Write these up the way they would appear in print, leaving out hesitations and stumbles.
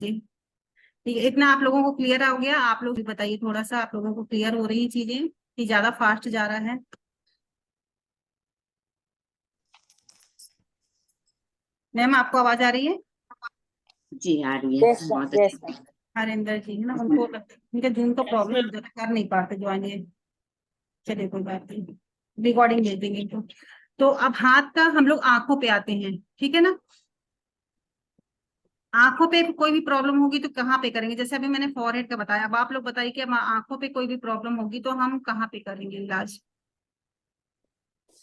जी ठीक है, इतना आप लोगों को क्लियर हो गया? आप लोग भी बताइए थोड़ा सा, आप लोगों को क्लियर हो रही चीजें कि ज्यादा फास्ट जा रहा है? मैम आपको आवाज आ रही है? जी आ रही है, यस बहुत यस अच्छी। मैम। हरिंदर जी है ना, उनको उनके जून का प्रॉब्लम कर नहीं पाते ज्वाइन ये। चलिए कोई बात नहीं, रिकॉर्डिंग भेज देंगे इनको। तो अब हाथ का हम लोग आंखों पे आते हैं, ठीक है ना? आंखों पे कोई भी प्रॉब्लम होगी तो कहाँ पे करेंगे? जैसे अभी मैंने फॉरहेड का बताया, अब आप लोग बताइए कि आंखों पे कोई भी प्रॉब्लम होगी तो हम कहाँ पे करेंगे इलाज?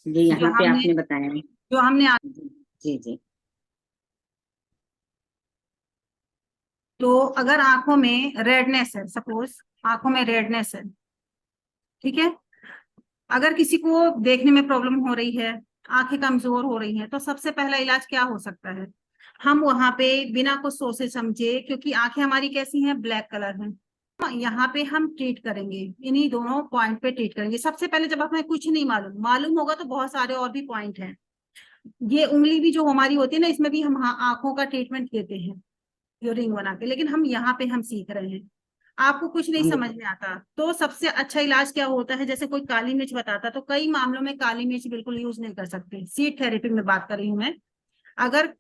जी जो यहाँ पे हमने आपने बताया। जो हमने जी जी जी। तो अगर आंखों में रेडनेस है, सपोज आंखों में रेडनेस है, ठीक है, अगर किसी को देखने में प्रॉब्लम हो रही है, आंखें कमजोर हो रही हैं, तो सबसे पहला इलाज क्या हो सकता है? हम वहां पे बिना कुछ सोचे समझे, क्योंकि आंखें हमारी कैसी हैं, ब्लैक कलर हैं, यहाँ पे हम ट्रीट करेंगे, इन्हीं दोनों पॉइंट पे ट्रीट करेंगे। सबसे पहले जब हमें कुछ नहीं मालूम मालूम होगा तो बहुत सारे और भी पॉइंट हैं। ये उंगली भी जो हमारी होती है ना, इसमें भी हम आंखों का ट्रीटमेंट देते हैं, जो रिंग बना के, लेकिन हम यहाँ पे हम सीख रहे हैं। आपको कुछ नहीं समझ में आता तो सबसे अच्छा इलाज क्या होता है? जैसे कोई काली मिर्च बताता, तो कई मामलों में काली मिर्च बिल्कुल यूज नहीं कर सकते। सीड थेरेपी में बात कर रही हूँ मैं। अगर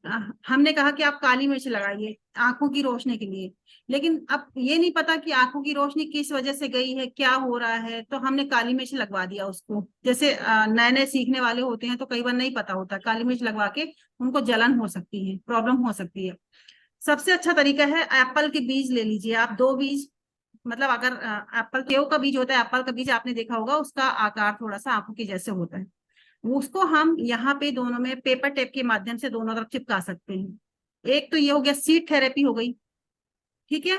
हमने कहा कि आप काली मिर्च लगाइए आंखों की रोशनी के लिए, लेकिन अब ये नहीं पता कि आंखों की रोशनी किस वजह से गई है, क्या हो रहा है, तो हमने काली मिर्च लगवा दिया उसको। जैसे नए नए सीखने वाले होते हैं तो कई बार नहीं पता होता, काली मिर्च लगवा के उनको जलन हो सकती है, प्रॉब्लम हो सकती है। सबसे अच्छा तरीका है, एप्पल के बीज ले लीजिए आप, 2 बीज। मतलब अगर एप्पल सेव का बीज होता है, एप्पल का बीज आपने देखा होगा, उसका आकार थोड़ा सा आंखों के जैसे होता है। उसको हम यहाँ पे दोनों में पेपर टेप के माध्यम से दोनों तरफ चिपका सकते हैं। एक तो ये हो गया, सीड थेरेपी हो गई, ठीक है,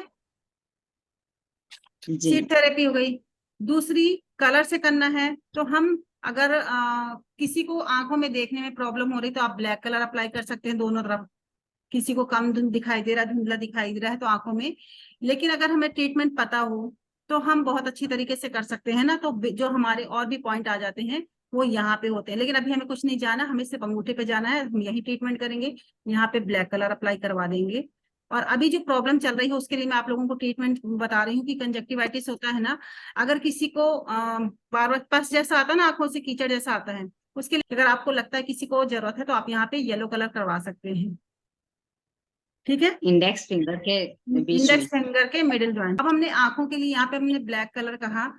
जी। सीड थेरेपी हो गई। दूसरी, कलर से करना है तो हम, अगर किसी को आंखों में देखने में प्रॉब्लम हो रही तो आप ब्लैक कलर अप्लाई कर सकते हैं दोनों तरफ। किसी को कम धुंध दिखाई दे रहा है, धुंधला दिखाई दे रहा है तो आंखों में, लेकिन अगर हमें ट्रीटमेंट पता हो तो हम बहुत अच्छी तरीके से कर सकते हैं ना। तो जो हमारे और भी पॉइंट आ जाते हैं वो यहाँ पे होते हैं, लेकिन अभी हमें कुछ नहीं जाना, हमें सिर्फ अंगूठे पे जाना है, हम यही ट्रीटमेंट करेंगे, यहाँ पे ब्लैक कलर अप्लाई करवा देंगे। और अभी जो प्रॉब्लम चल रही है उसके लिए मैं आप लोगों को ट्रीटमेंट बता रही हूँ कि कंजक्टिवाइटिस होता है ना, अगर किसी को बार बार पस जैसा आता है ना, आंखों से कीचड़ जैसा आता है, उसके लिए अगर आपको लगता है किसी को जरूरत है तो आप यहाँ पे येलो कलर करवा सकते हैं, ठीक है। इंडेक्स फिंगर के बीच इंडेक्स में। फिंगर के मिडिल जॉइंट। अब हमने आंखों के लिए यहाँ पे हमने ब्लैक कलर कहा,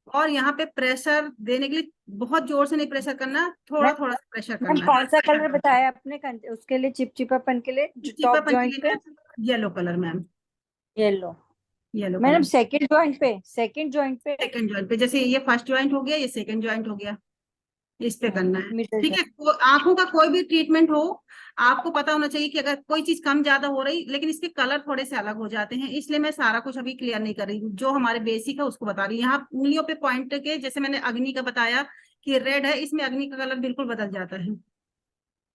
और यहाँ पे प्रेशर देने के लिए बहुत जोर से नहीं प्रेशर करना, थोड़ा मैम थोड़ा सा प्रेशर मैम करना है। कौन सा कलर बताया आपने उसके लिए, चिपचिपापन के लिए जो चिपचिपा टॉप पंच के जॉइंट पे? लिए yellow colour ma'am, yellow. Yellow madam colour. Second joint पे, सेकंड जॉइंट पे। सेकंड जॉइंट पे, जैसे ये फर्स्ट जॉइंट हो गया, ये सेकंड जॉइंट हो गया, इस पे हाँ, करना है, मिडिल ठीक है। जॉइंट। आंखों का कोई भी ट्रीटमेंट हो, आपको पता होना चाहिए कि अगर कोई चीज कम ज्यादा हो रही, लेकिन इसके कलर थोड़े से अलग हो जाते हैं, इसलिए मैं सारा कुछ अभी क्लियर नहीं कर रही हूँ, जो हमारे बेसिक है उसको बता रही हूँ। यहाँ उंगलियों पे पॉइंट के, जैसे मैंने अग्नि का बताया कि रेड है, इसमें अग्नि का कलर बिल्कुल बदल जाता है,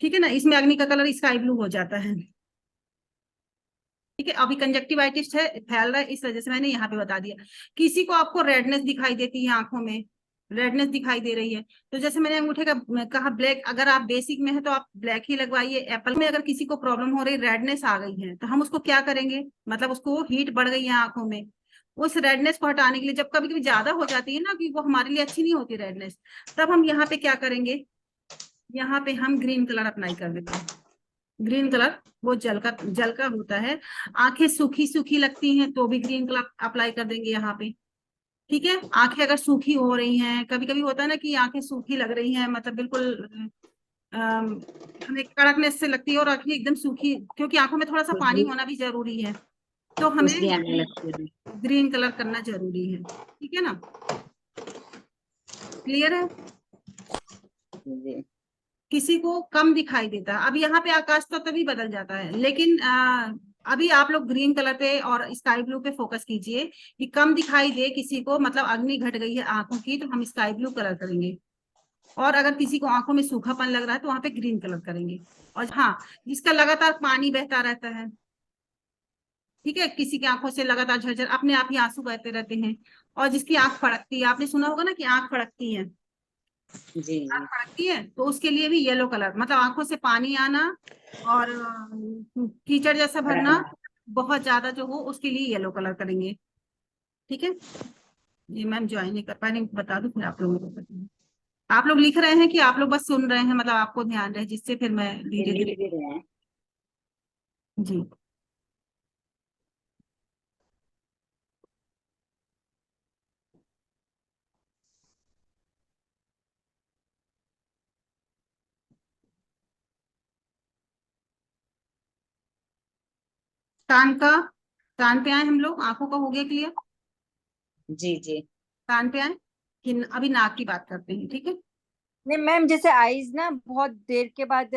ठीक है ना, इसमें अग्नि का कलर स्काई ब्लू हो जाता है, ठीक है। अभी कंजक्टिवाइटिस है, फैल रहा है, इस वजह से मैंने यहाँ पे बता दिया। किसी को आपको रेडनेस दिखाई देती है, आंखों में रेडनेस दिखाई दे रही है, तो जैसे मैंने अंगूठे का कहा ब्लैक, अगर आप बेसिक में है तो आप ब्लैक ही लगवाइए। एप्पल में अगर किसी को प्रॉब्लम हो रही, रेडनेस आ गई है, तो हम उसको क्या करेंगे, मतलब उसको हीट बढ़ गई है आंखों में, उस रेडनेस को हटाने के लिए, जब कभी कभी ज्यादा हो जाती है ना कि वो हमारे लिए अच्छी नहीं होती रेडनेस, तब हम यहाँ पे क्या करेंगे, यहाँ पे हम ग्रीन कलर अप्लाई कर देते हैं। ग्रीन कलर वो जल का होता है। आंखें सूखी सूखी लगती हैं तो भी ग्रीन कलर अप्लाई कर देंगे यहाँ पे, ठीक है। आंखें अगर सूखी हो रही हैं, कभी कभी होता है ना कि आंखें सूखी लग रही हैं, मतलब बिल्कुल हमें कड़कनेस से लगती है, और आंखें एकदम सूखी, क्योंकि आंखों में थोड़ा सा पानी होना भी जरूरी है, तो हमें खुजली आने लगती है। ग्रीन कलर करना जरूरी है, ठीक है ना, क्लियर है। जी किसी को कम दिखाई देता है, अब यहाँ पे आकाश तो तभी बदल जाता है, लेकिन अभी आप लोग ग्रीन कलर पे और स्काई ब्लू पे फोकस कीजिए कि कम दिखाई दे किसी को, मतलब अग्नि घट गई है आंखों की, तो हम स्काई ब्लू कलर करेंगे। और अगर किसी को आंखों में सूखापन लग रहा है तो वहां पे ग्रीन कलर करेंगे। और हाँ, जिसका लगातार पानी बहता रहता है, ठीक है, किसी की आंखों से लगातार झरझर अपने आप ही आंसू बहते रहते हैं, और जिसकी आंख फड़कती है, आपने सुना होगा ना कि आंख फड़कती है, जी आंख जी। फड़कती है, तो उसके लिए भी येलो कलर, मतलब आंखों से पानी आना और कीचड़ जैसा भरना, कड़कना। बहुत ज्यादा जो हो उसके लिए येलो कलर करेंगे। ठीक है, ये मैम ज्वाइन नहीं कर पाए, नहीं बता दूं फिर आप लोगों को बताऊं। आप लोग लिख रहे हैं कि आप लोग बस सुन रहे हैं, मतलब आपको ध्यान रहे, जिससे फिर मैं धीरे लिख धीरे। भी रहे हैं। जी, कान का, कान पे आए हम लोग, आंखों का हो गया क्लियर। जी जी। कान पे आए कि अभी नाक की बात करते हैं, ठीक है। नहीं मैम, जैसे आईज ना बहुत देर के बाद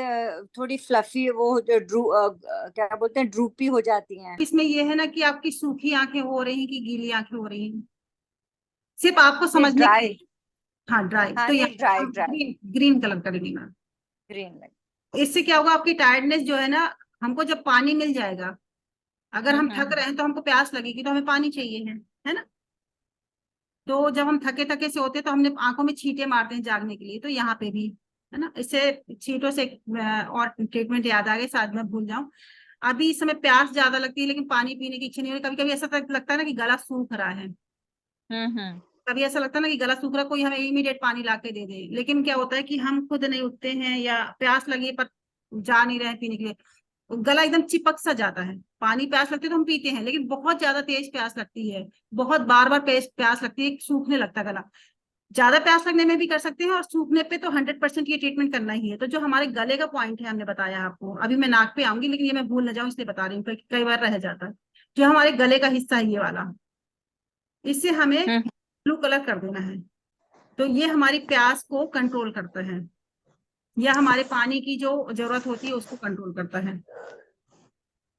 थोड़ी फ्लफी वो क्या बोलते हैं, ड्रूपी हो जाती हैं। इसमें ये है ना कि आपकी सूखी आंखें हो रही हैं कि गीली आंखें हो रही हैं, सिर्फ आपको नहीं समझने के ड्राई। लिए। हाँ ड्राई, हाँ तो यहाँ नहीं, पे ड्राई हम ड्राई। ग्रीन ग्रीन कलर करेंगे मैम। ग्रीन लग। इससे क्या होगा, आपकी टायर्डनेस जो है ना, हमको जब पानी मिल जाएगा, अगर हम थक हम्म। रहे हैं तो हमको प्यास लगेगी तो हमें पानी चाहिए है ना। तो जब हम थके थके से होते हैं तो हमने आंखों में छींटे मारते हैं जागने के लिए, तो यहाँ पे भी है ना, इससे छींटों से और ट्रीटमेंट याद आ गई, शायद मैं भूल जाऊं। अभी इस समय प्यास ज्यादा लगती है लेकिन पानी पीने की इच्छा नहीं हो रही, कभी कभी ऐसा लगता है ना कि गला सूख रहा है। हम्म। कभी ऐसा लगता है ना कि गला सूख रहा है, कोई हमें इमीडिएट पानी ला के दे दे, लेकिन क्या होता है कि हम खुद नहीं उठते हैं या प्यास लगी पर जा नहीं रहे हैं पीने के लिए, तो गला एकदम चिपक सा जाता है। पानी प्यास लगती है तो हम पीते हैं, लेकिन बहुत ज्यादा तेज प्यास लगती है, बहुत बार बार प्यास लगती है, सूखने लगता है गला। ज्यादा प्यास लगने में भी कर सकते हैं, और सूखने पे तो 100% ये ट्रीटमेंट करना ही है। तो जो हमारे गले का पॉइंट है, हमने बताया आपको, अभी मैं नाक पे आऊंगी लेकिन ये मैं भूल ना जाऊं इसलिए बता रही हूँ, क्योंकि कई बार रह जाता है। जो हमारे गले का हिस्सा है ये वाला, इससे हमें हम्म। ब्लू कलर कर देना है। तो ये हमारी प्यास को कंट्रोल करता है, या हमारे पानी की जो जरूरत होती है उसको कंट्रोल करता है।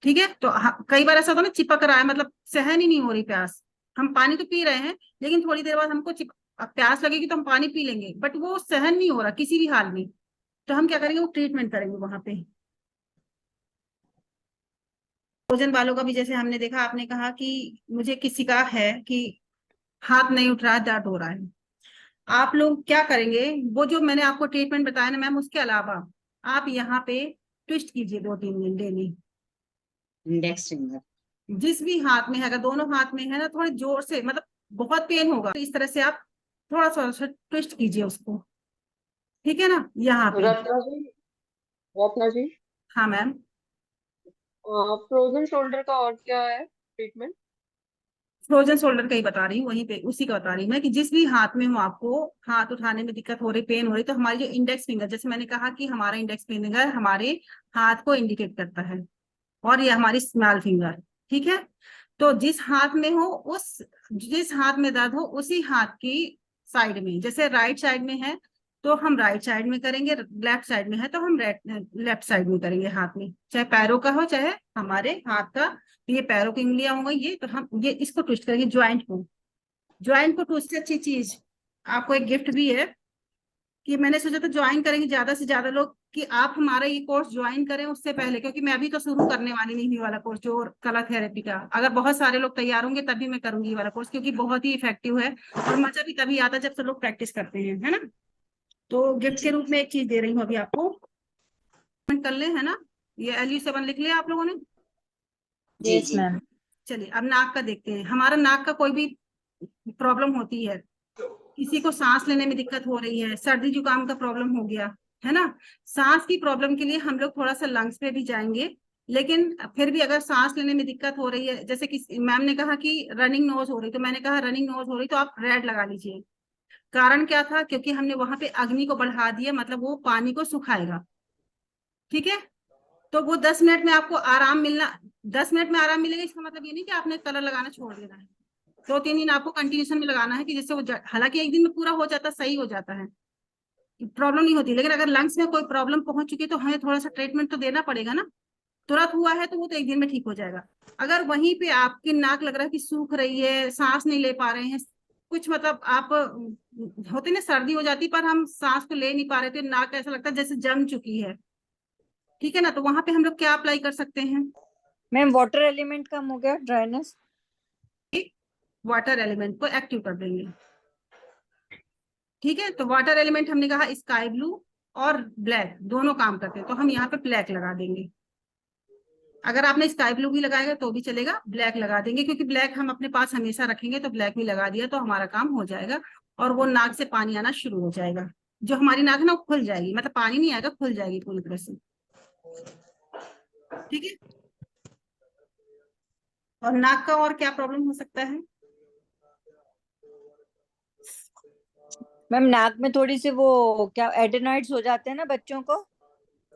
ठीक है, तो कई बार ऐसा होता है ना, चिपक रहा है, मतलब सहन ही नहीं हो रही प्यास, हम पानी तो पी रहे हैं लेकिन थोड़ी देर बाद हमको अब प्यास लगेगी तो हम पानी पी लेंगे, बट वो सहन नहीं हो रहा किसी भी हाल में। तो हम क्या करेंगे, वो ट्रीटमेंट करेंगे वहां पे। भोजन वालों का भी जैसे हमने देखा, आपने कहा कि मुझे किसी का है कि हाथ नहीं उठ रहा है, दर्द हो रहा है, आप लोग क्या करेंगे, वो जो मैंने आपको ट्रीटमेंट बताया ना मैम, उसके अलावा आप यहाँ पे ट्विस्ट कीजिए 2-3 दिन डेली। Index finger. जिस भी हाथ में है, अगर दोनों हाथ में है ना, थोड़े जोर से, मतलब बहुत पेन होगा तो इस तरह से आप थोड़ा सा ट्विस्ट कीजिए उसको, ठीक है ना, यहाँ पे। रत्ना जी, रत्ना जी, हाँ मैम। फ्रोजन शोल्डर का और क्या है ट्रीटमेंट? फ्रोजन शोल्डर का ही बता रही हूँ, वहीं पे उसी का बता रही हूँ मैं, कि जिस भी हाथ में हो आपको, हाथ उठाने में दिक्कत हो रही, पेन हो रही, तो हमारी जो इंडेक्स फिंगर, जैसे मैंने कहा कि हमारा इंडेक्स फिंगर हमारे हाथ को इंडिकेट करता है, और ये हमारी स्मॉल फिंगर, ठीक है। तो जिस हाथ में हो, उस जिस हाथ में दर्द हो उसी हाथ की साइड में, जैसे राइट साइड में है तो हम राइट साइड में करेंगे, लेफ्ट साइड में है तो हम लेफ्ट साइड में करेंगे हाथ में, चाहे पैरों का हो चाहे हमारे हाथ का। तो ये पैरों की उंगलियां हो गई ये, तो हम ये इसको ट्विस्ट करेंगे, ज्वाइंट को ट्विस्ट से अच्छी चीज आपको एक गिफ्ट भी है, कि मैंने सोचा था ज्वाइन करेंगे ज्यादा से ज्यादा लोग, कि आप हमारा ये कोर्स ज्वाइन करें उससे पहले, क्योंकि मैं अभी तो शुरू करने वाली नहीं हूँ ये वाला कोर्स जो कला थेरेपी का। अगर बहुत सारे लोग तैयार होंगे तभी मैं करूंगी ये वाला कोर्स, क्योंकि बहुत ही इफेक्टिव है, और मजा भी तभी आता है जब सब लोग प्रैक्टिस करते हैं, है ना। तो गिफ्ट के जी रूप में एक चीज दे रही हूँ अभी आपको, कर ले, है ना। ये LU7 लिख लिया आप लोगों ने। जी यस जी। मैम। चलिए अब नाक का देखते हैं। हमारा नाक का कोई भी प्रॉब्लम होती है, किसी को सांस लेने में दिक्कत हो रही है, सर्दी जुकाम का प्रॉब्लम हो गया, है ना, सांस की प्रॉब्लम के लिए हम लोग थोड़ा सा लंग्स पे भी जाएंगे। लेकिन फिर भी अगर सांस लेने में दिक्कत हो रही है, जैसे कि मैम ने कहा कि रनिंग नोज हो रही, तो मैंने कहा रनिंग नोज हो रही तो आप रेड लगा लीजिए। कारण क्या था, क्योंकि हमने वहां पे अग्नि को बढ़ा दिया, मतलब वो पानी को सुखाएगा, ठीक है। तो वो 10 मिनट में आपको आराम मिलना, 10 मिनट में आराम मिलेगा, इसका मतलब ये नहीं कि आपने कलर लगाना छोड़ देना है। 2-3 दिन आपको कंटिन्यूशन में लगाना है, कि जिससे वो हालांकि एक दिन में पूरा हो जाता, सही हो जाता है, प्रॉब्लम नहीं होती, लेकिन अगर लंग्स में कोई प्रॉब्लम पहुंच चुकी है तो हमें थोड़ा सा ट्रीटमेंट तो देना पड़ेगा ना। तुरंत हुआ है तो वो तो एक दिन में ठीक हो जाएगा। अगर वहीं पे आपकी नाक लग रहा है कि सूख रही है, सांस नहीं ले पा रहे हैं, कुछ मतलब आप होते ना, सर्दी हो जाती पर हम सांस को ले नहीं पा रहे थे, नाक ऐसा लगता है जैसे जम चुकी है, ठीक है ना, तो वहां पे हम लोग क्या अप्लाई कर सकते हैं, मैम वाटर एलिमेंट कम हो गया, ड्राइनेस। वाटर एलिमेंट को एक्टिव कर देंगे, ठीक है। तो वाटर एलिमेंट हमने कहा स्काई ब्लू और ब्लैक दोनों काम करते हैं, तो हम यहाँ पे ब्लैक लगा देंगे। अगर आपने स्काई ब्लू भी लगाएगा तो भी चलेगा, ब्लैक लगा देंगे, क्योंकि ब्लैक हम अपने पास हमेशा रखेंगे, तो ब्लैक भी लगा दिया तो हमारा काम हो जाएगा। और वो नाक से पानी आना शुरू हो जाएगा, जो हमारी नाक है ना वो खुल जाएगी, मतलब पानी नहीं आएगा, खुल जाएगी पूरी तरह से। ठीक है। और नाक का और क्या प्रॉब्लम हो सकता है? मैम नाक में थोड़ी सी वो क्या एडेनॉइड्स हो जाते हैं ना बच्चों को,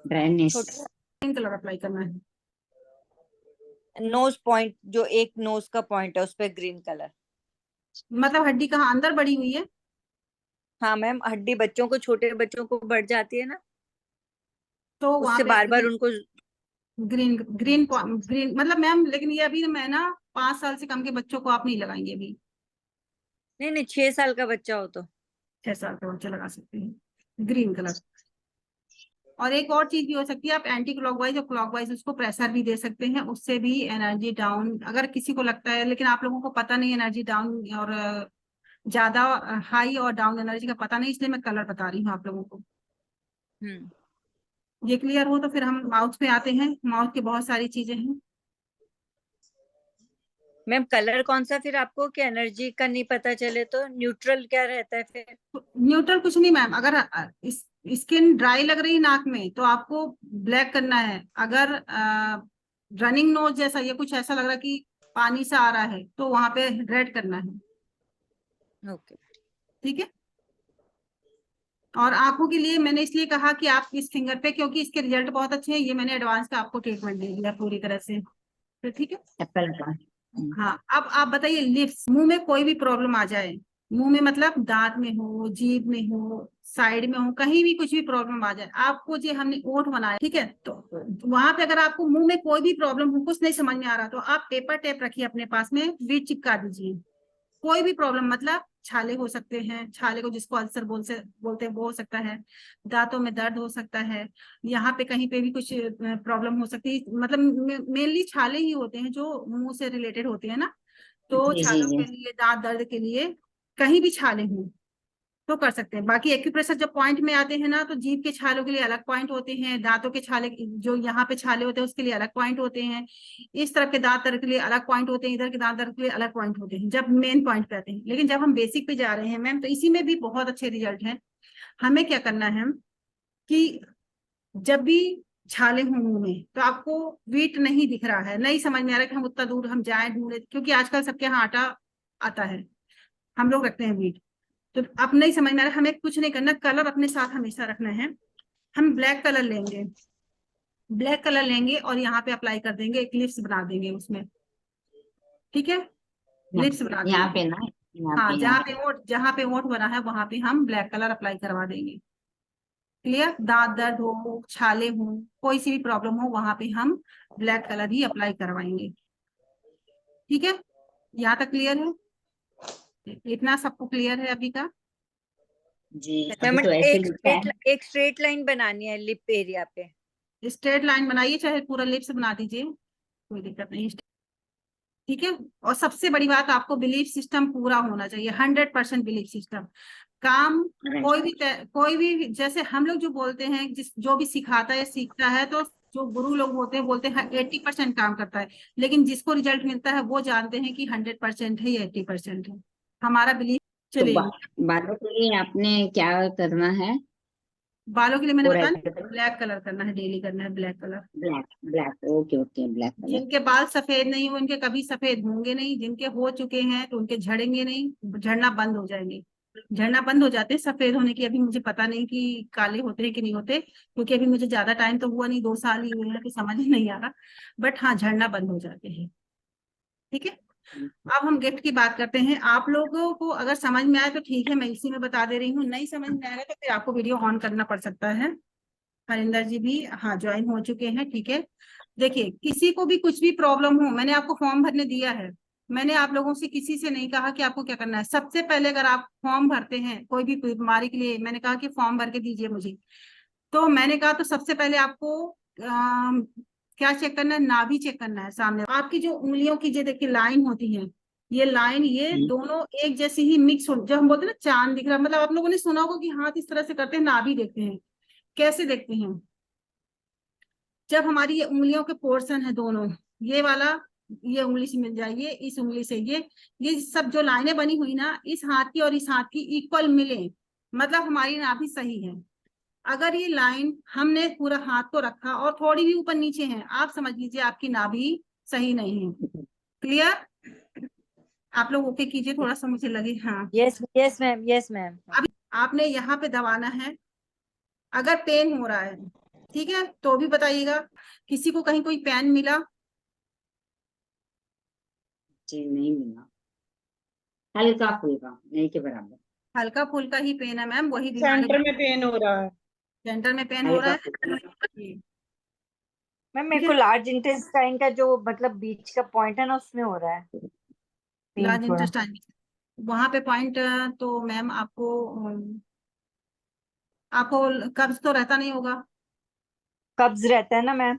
ड्राइनेस। छोटे। ग्रीन कलर अप्लाई करना है। नोज पॉइंट, जो एक नोज का पॉइंट है उस पे ग्रीन कलर। मतलब हड्डी कहाँ अंदर बड़ी हुई है? हाँ मैम, हड्डी बच्चों को, छोटे बच्चों को बढ़ जाती है ना, तो वहां उससे पे बार बार उनको। ग्रीन ग्रीन ग्रीन मतलब मैम, लेकिन ये अभी मैं ना 5 साल से कम के बच्चों को आप नहीं लगाएंगे अभी। नहीं नहीं, 6 साल का बच्चा हो तो। 6 साल के बच्चे लगा सकते हैं ग्रीन कलर। और एक और चीज भी हो सकती है, आप एंटी क्लॉकवाइज और क्लॉकवाइज उसको प्रेशर भी दे सकते हैं, उससे भी एनर्जी डाउन अगर किसी को लगता है, लेकिन आप लोगों को पता नहीं एनर्जी डाउन और ज्यादा हाई और डाउन एनर्जी का पता नहीं, इसलिए मैं कलर बता रही हूँ आप लोगों को। ये क्लियर हो तो फिर हम माउथ पे आते हैं। माउथ की बहुत सारी चीजें हैं। मैम कलर कौन सा फिर आपको, कि एनर्जी का नहीं पता चले तो न्यूट्रल क्या रहता है फिर? न्यूट्रल कुछ नहीं मैम, अगर स्किन ड्राई लग रही नाक में तो आपको ब्लैक करना है। अगर रनिंग नोज जैसा ये कुछ ऐसा लग रहा है कि पानी से आ रहा है तो वहां पे रेड करना है। ओके। ठीक है। और आंखों के लिए मैंने इसलिए कहा कि आप इस फिंगर पे, क्योंकि इसके रिजल्ट बहुत अच्छे हैं, ये मैंने एडवांस का आपको ट्रीटमेंट दे दिया पूरी तरह से। तो ठीक है। एप्पल का। हाँ, अब आप बताइए, लिप्स, मुंह में कोई भी प्रॉब्लम आ जाए, मुंह में मतलब दांत में हो, जीभ में हो, साइड में हो, कहीं भी कुछ भी प्रॉब्लम आ जाए, आपको जो हमने ओठ बनाया, ठीक है, तो वहां पे अगर आपको मुंह में कोई भी प्रॉब्लम हो, कुछ नहीं समझ में आ रहा, तो आप पेपर टेप रखिए अपने पास में, वीट चिपका दीजिए। कोई भी प्रॉब्लम, मतलब छाले हो सकते हैं, छाले को जिसको अल्सर बोलते हैं वो हो सकता है, दांतों में दर्द हो सकता है, यहाँ पे कहीं पे भी कुछ प्रॉब्लम हो सकती है, मतलब मेनली छाले ही होते हैं जो मुंह से रिलेटेड होते हैं ना, तो जी जी छालों जी। के लिए, दांत दर्द के लिए कहीं भी छाले हों तो कर सकते हैं। बाकी एक्यूप्रेशर जब पॉइंट में आते हैं ना, तो जीभ के छालों के लिए अलग पॉइंट होते हैं, दांतों के छाले जो यहाँ पे छाले होते हैं उसके लिए अलग पॉइंट होते हैं, इस तरफ के दांत दर्द के लिए अलग पॉइंट होते हैं, इधर के दांत दर्द के लिए अलग पॉइंट होते हैं, जब मेन पॉइंट पे आते हैं। लेकिन जब हम बेसिक पे जा रहे हैं मैम, तो इसी में भी बहुत अच्छे रिजल्ट हैं। हमें क्या करना है कि जब भी छाले हों मुंह में, तो आपको वीट नहीं दिख रहा है, नहीं समझ में आ रहा है कि हम उतना दूर हम जाएं ढूंढे, क्योंकि आजकल सबके यहाँ आटा आता है, हम लोग रखते हैं वीट, तो अब नहीं समझ में आ रहा, हमें कुछ नहीं करना, कलर अपने साथ हमेशा रखना है। हम ब्लैक कलर लेंगे, ब्लैक कलर लेंगे और यहाँ पे अप्लाई कर देंगे, एक लिप्स बना देंगे उसमें। ठीक है। लिप्स बना यहाँ देंगे। पे ना, यहाँ हाँ, पे, यहाँ पे। जहाँ पे ओठ बना है वहां पे हम ब्लैक कलर अप्लाई करवा देंगे। क्लियर। दांत दर्द हो, छाले हो, कोई सी भी प्रॉब्लम हो, वहां पे हम ब्लैक कलर ही अप्लाई करवाएंगे। ठीक है। यहाँ तक क्लियर है? इतना सबको क्लियर है अभी का? जी मैम अभी तो ऐसे एक दिखता है। एक स्ट्रेट लाइन बनानी है लिप एरिया पे। स्ट्रेट लाइन बनाइए, चाहे पूरा लिप्स बना दीजिए, कोई दिक्कत नहीं। ठीक है। और सबसे बड़ी बात, आपको बिलीफ सिस्टम पूरा होना चाहिए, 100% बिलीफ सिस्टम काम। कोई भी जैसे हम लोग जो बोलते हैं, जो भी सिखाता है सीखता है, तो जो गुरु लोग होते हैं बोलते हैं 80% काम करता है, लेकिन जिसको रिजल्ट मिलता है वो जानते हैं कि 100% है या 80% है। हमारा बिलीफ। तो चलिए। बालों के लिए आपने क्या करना है? बालों के लिए मैंने पूरा बताया, ब्लैक कलर करना है, डेली करना है black colour. Black, black, okay okay, black colour. जिनके बाल सफेद नहीं हुए उनके कभी सफेद होंगे नहीं, जिनके हो चुके हैं तो उनके झड़ेंगे नहीं, झड़ना बंद हो जाएंगे। झड़ना बंद हो जाते हैं, सफेद होने की अभी मुझे पता नहीं कि काले होते हैं कि नहीं होते, क्योंकि अभी मुझे ज्यादा टाइम तो हुआ नहीं, 2 साल ही हुए हैं, तो समझ नहीं आ रहा, बट हाँ, झड़ना बंद हो जाते हैं। ठीक है। अब हम गिफ्ट की बात करते हैं। आप लोगों को अगर समझ में आए तो ठीक है, मैं इसी में बता दे रही हूँ, नहीं समझ में आएगा तो फिर आपको वीडियो ऑन करना पड़ सकता है। हरिंदर जी भी हाँ ज्वाइन हो चुके हैं। ठीक है। देखिए, किसी को भी कुछ भी प्रॉब्लम हो, मैंने आपको फॉर्म भरने दिया है, मैंने आप लोगों से किसी से नहीं कहा कि आपको क्या करना है। सबसे पहले अगर आप फॉर्म भरते हैं कोई भी बीमारी के लिए, मैंने कहा कि फॉर्म भर के दीजिए मुझे, तो मैंने कहा तो सबसे पहले आपको क्या चेक करना है, नाभि चेक करना है। सामने आपकी जो उंगलियों की जो देखिए लाइन होती है, ये लाइन, ये दोनों एक जैसी ही मिक्स हो, जो हम बोलते हैं ना चांद दिख रहा है, मतलब आप लोगों ने सुना होगा कि हाथ इस तरह से करते हैं, नाभि देखते हैं, कैसे देखते हैं, जब हमारी ये उंगलियों के पोर्शन है दोनों, ये वाला ये उंगली से मिल जाए, ये इस उंगली से ये सब जो लाइनें बनी हुई ना, इस हाथ की और इस हाथ की इक्वल मिले, मतलब हमारी नाभि सही है। अगर ये लाइन हमने पूरा हाथ को रखा और थोड़ी भी ऊपर नीचे है, आप समझ लीजिए आपकी नाभि सही नहीं है। क्लियर? आप लोग ओके कीजिए, थोड़ा सा मुझे लगे। हाँ, yes yes ma'am, yes ma'am. अब आपने यहाँ पे दबाना है। अगर पेन हो रहा है, ठीक है, तो भी बताइएगा। किसी को कहीं कोई पेन मिला? जी नहीं मिला, हल्का फुल्का, नहीं के बराबर। हल्का फुल्का ही पेन है मैम, वही बीमारी। सेंटर में पेन हो रहा है। सेंटर में पेन हो रहा हल्का है फुल्का। जी, मैम ठीक मेरे है। को लार्ज इंटेस्टाइन का जो मतलब बीच का पॉइंट है ना, उसमें हो रहा है पेन लार्ज थोड़ा। इंटेस्टाइन, वहां पे पॉइंट, तो मैम आपको कब्ज तो रहता नहीं होगा? कब्ज रहता है ना मैम?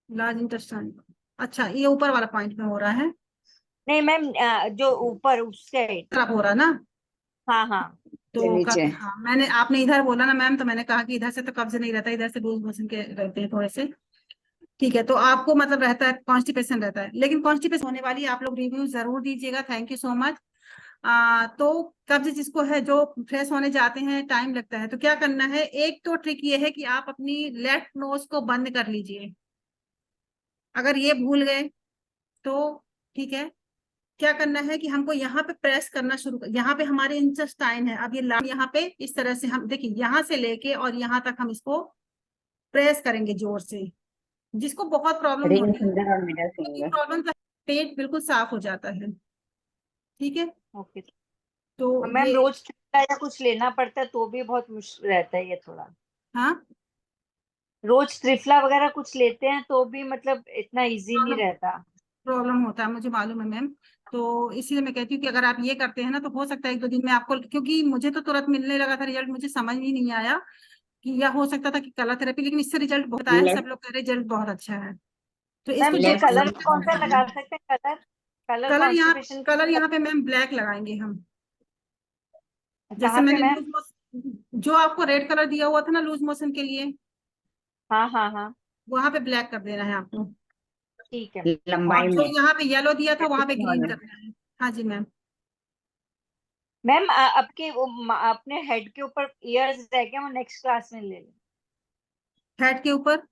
लार्ज इंटेस्टाइन, अच्छा, ये ऊपर वाला पॉइंट में हो रहा है, नहीं मैम, जो ऊपर उस साइड। खराब हो रहा है ना? हाँ हाँ। के तो नीचे। हाँ, मैंने आपने इधर बोला ना मैम, तो मैंने कहा कि इधर से तो कब्ज नहीं रहता, इधर से लूज मोशन के रहते हैं थोड़े से। ठीक है, तो आपको मतलब रहता है, कॉन्स्टिपेशन रहता है, लेकिन कॉन्स्टिपेशन होने वाली आप लोग रिव्यू जरूर दीजिएगा। Thank you so much. तो कब्ज जिसको है, जो फ्रेश होने जाते हैं टाइम लगता है, तो क्या करना है, एक तो ट्रिक ये है कि आप अपनी लेफ्ट नोज को बंद कर लीजिए। अगर ये भूल गए तो ठीक है, क्या करना है कि हमको यहाँ पे प्रेस करना शुरू कर, यहाँ पे हमारे इंटेस्टाइन है, अब ये यहाँ पे इस तरह से हम देखिए, यहाँ से लेके और यहाँ तक हम इसको प्रेस करेंगे जोर से। जिसको बहुत प्रॉब्लम रिंग होती है, फिंगर और मिडल क्योंकि फिंगर। प्रॉब्लम का पेट बिल्कुल साफ हो जाता है। ठीक है, ओके। तो मैम ये, रोज ठंडा या कुछ लेना पड़ता है तो भी बहुत मुश्किल रहता है ये थोड़ा। हाँ, रोज त्रिफला वगैरह कुछ लेते हैं तो भी मतलब इतना इजी नहीं प्रॉब्लम रहता। प्रॉब्लम होता है, मुझे मालूम है मैम। तो इसीलिए मैं कहती हूँ कि अगर आप ये करते हैं ना, तो हो सकता है एक दो दिन में आपको, क्योंकि मुझे तो तुरंत मिलने लगा था रिजल्ट, मुझे समझ ही नहीं आया कि, या हो सकता था कि कलर थेरेपी, लेकिन इससे रिजल्ट बहुत आया है, सब लेफ्ट लोग कह रहे रिजल्ट बहुत अच्छा है। तो मैम इसको ये जोर लेफ्ट कलर से में कौन सा लगाना लगा है। सकते हैं? कलर कलर कलर यहाँ कॉन्स्टिपेशन के कलर लिए यहाँ पे मैम ब्लैक लगाएंगे हम। जैसे कहाँ पे मैंने मैम? जो आपको रेड कलर दिया हुआ था ना लूज मोशन के लिए, हाँ हाँ हाँ। वहां पे ब्लैक कर देना है आपको। ठीक है। लंबाई और जो में। यहाँ पे येलो दिया था वहां पे कितने ग्रीन वाले? करना है। हाँ जी मैम। मैम आपके अपने हेड के ऊपर ईयर्स रह गए, वो नेक्स्ट क्लास में ले लें। हेड के ऊपर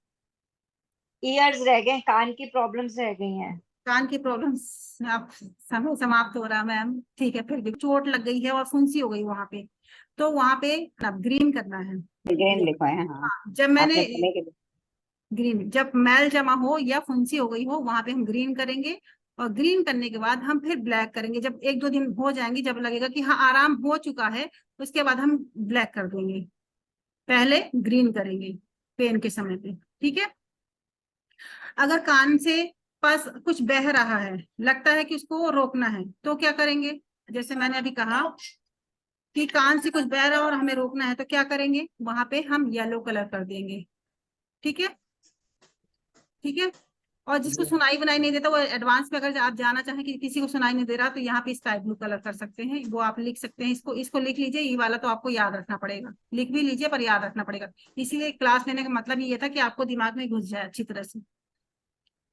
ईयर्स रह गए, कान की प्रॉब्लम्स रह गई हैं। कान की प्रॉब्लम्स, आप समय समाप्त हो रहा मैम, ठीक है, फिर भी चोट लग गई है और फुंसी हो गई वहां पे, तो वहां पे ग्रीन करना है। ग्रेन लिखा है, हाँ। जब मैंने आपने पहले के। ग्रीन, जब मैल जमा हो या फुंसी हो गई हो, वहां पे हम ग्रीन करेंगे। और ग्रीन करने के बाद हम फिर ब्लैक करेंगे, जब एक दो दिन हो जाएंगे, जब लगेगा कि हाँ आराम हो चुका है, उसके बाद हम ब्लैक कर देंगे। पहले ग्रीन करेंगे पेन के समय पे, ठीक है। अगर कान से पास कुछ बह रहा है, लगता है कि उसको रोकना है, तो क्या करेंगे? जैसे मैंने अभी कहा कि कान से कुछ बह रहा है और हमें रोकना है, तो क्या करेंगे? वहां पे हम येलो कलर कर देंगे। ठीक है, ठीक है। और जिसको जी सुनाई बनाई नहीं देता, वो एडवांस में अगर आप जाना चाहें कि किसी को सुनाई नहीं दे रहा, तो यहाँ पे स्काई ब्लू कलर कर सकते हैं, वो आप लिख सकते हैं। इसको इसको लिख लीजिए, ये वाला तो आपको याद रखना पड़ेगा, लिख भी लीजिए पर याद रखना पड़ेगा। इसीलिए क्लास लेने का मतलब ये था कि आपको दिमाग में घुस जाए अच्छी तरह से।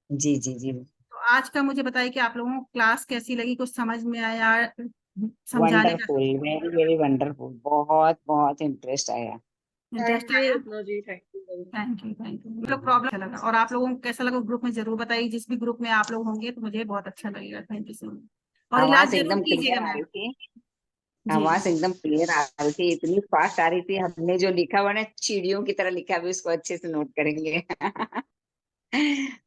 जी जी जी। तो आज का मुझे बताइए कि आप लोगों को क्लास कैसी लगी, कुछ समझ में आया, समझाने का वंडरफुल, वेरी वेरी वंडरफुल, बहुत बहुत इंटरेस्ट आया। इंटरेस्ट थैंक यू आया? Ratna ji, thank you. Thank you, thank you. मतलब प्रॉब्लम अच्छा लगा, और आप लोगों को कैसा लगा ग्रुप में जरूर बताइए, जिस भी ग्रुप में आप लोग होंगे, तो मुझे बहुत अच्छा लगेगा। Thank you so much. और इलाज आवाज जरूर एकदम कीजिएगा क्लियर आ रही मैम। थी। जी, आवाज एकदम क्लियर आ रही थी, इतनी फास्ट आ रही थी, हमने जो लिखा हुआ ना चिड़ियों की तरह लिखा भी, उसको अच्छे से नोट करेंगे। कोई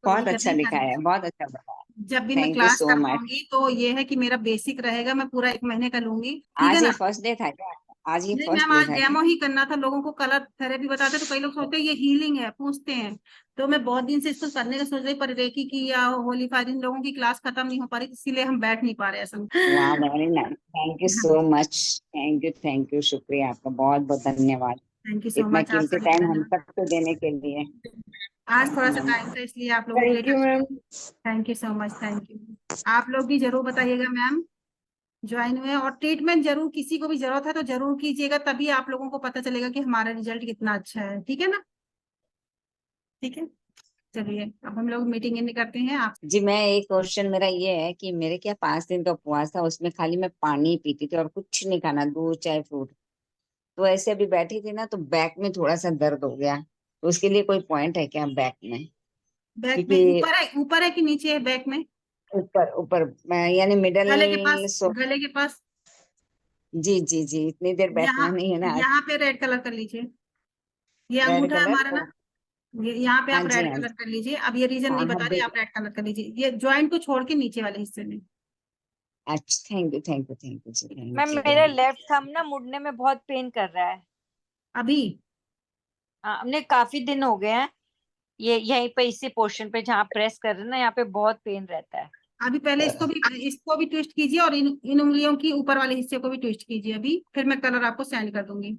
बहुत दिक्कत अच्छा नहीं लिखा है। है, बहुत अच्छा बताया। जब भी मैं thank you class so much. करवाऊंगी, तो ये है कि मेरा बेसिक रहेगा, मैं पूरा एक महीने का लूंगी, ठीक है आज ही ना? फर्स्ट डे था क्या? आज ही नहीं फर्स्ट मैम, डे आज था क्या? डेमो ही करना था, लोगों को कलर थेरेपी बताते, तो कई लोग सोचते हैं ये हीलिंग है, पूछते हैं। तो मैं बहुत दिन से इसको करने का सोच रही, पर रेकी की या होली फायर, इन लोगों की क्लास खत्म नहीं हो पा रही, इसीलिए हम बैठ नहीं पा रहे असल वाह, वेरी नाइस, थैंक यू में। So much. थैंक यू, शुक्रिया आपका, बहुत बहुत धन्यवाद। थैंक यू सो इतना मच, कीमती आपका भी टाइम हम धन्यवाद। सबको देने के लिए। आज थोड़ा सा टाइम था, इसलिए आप लोगों के लिए thank you ma'am. Thank you so much, thank you. आप लोग भी जरूर बताइएगा मैम, ज्वाइन हुए, और ट्रीटमेंट जरूर, किसी को भी जरूरत है तो जरूर कीजिएगा, तभी आप लोगों को पता चलेगा कि हमारा रिजल्ट कितना अच्छा है। ठीक है ना? ठीक है। चलिए अब हम लोग मीटिंग इन करते हैं आप। जी मैं एक क्वेश्चन मेरा ये है कि मेरे क्या 5 दिन का उपवास था, उसमें खाली मैं पानी ही पीती थी और कुछ नहीं खाना, दूध चाय फ्रूट। तो ऐसे अभी बैठी थी ना तो बैक में थोड़ा सा दर्द हो गया, तो उसके लिए कोई पॉइंट है क्या बैक में? बैक में क्योंकि ऊपर है कि नीचे है बैक में? ऊपर ऊपर यानी मिडल। गले के पास, गले के पास। जी जी जी, इतनी देर यहाँ बैठना नहीं है ना। यहाँ पे रेड कलर कर लीजिए, ये रेड अंगूठा है कलर हमारा तो। ना, ये यहाँ पे हाँ आप जी रेड हाँ कलर जी। कर लीजिए। अब ये रीजन हाँ नहीं हाँ बता रही, आप बिल्कुल। रेड कलर कर लीजिए, ये ज्वाइंट को छोड़ के नीचे वाले हिस्से में। अच्छा thank you thank you thank you जी मैम थैंक मेरा यू। लेफ्ट थंब ना मुड़ने में बहुत पेन कर रहा है। अभी हमने काफी दिन हो गए हैं, ये यहीं पे इसी पोर्शन पे जहाँ प्रेस कर रहे हैं ना, यहाँ पे बहुत पेन रहता है। अभी पहले इसको भी ट्विस्ट कीजिए और इन उंगलियों की ऊपर वाले हिस्से को भी ट्विस्ट कीजिए अभी, फिर मैं कलर आपको सेंड कर दूंगी।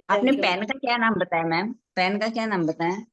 आपने पेन का क्या नाम बताया मैम? पेन का क्या नाम बताया?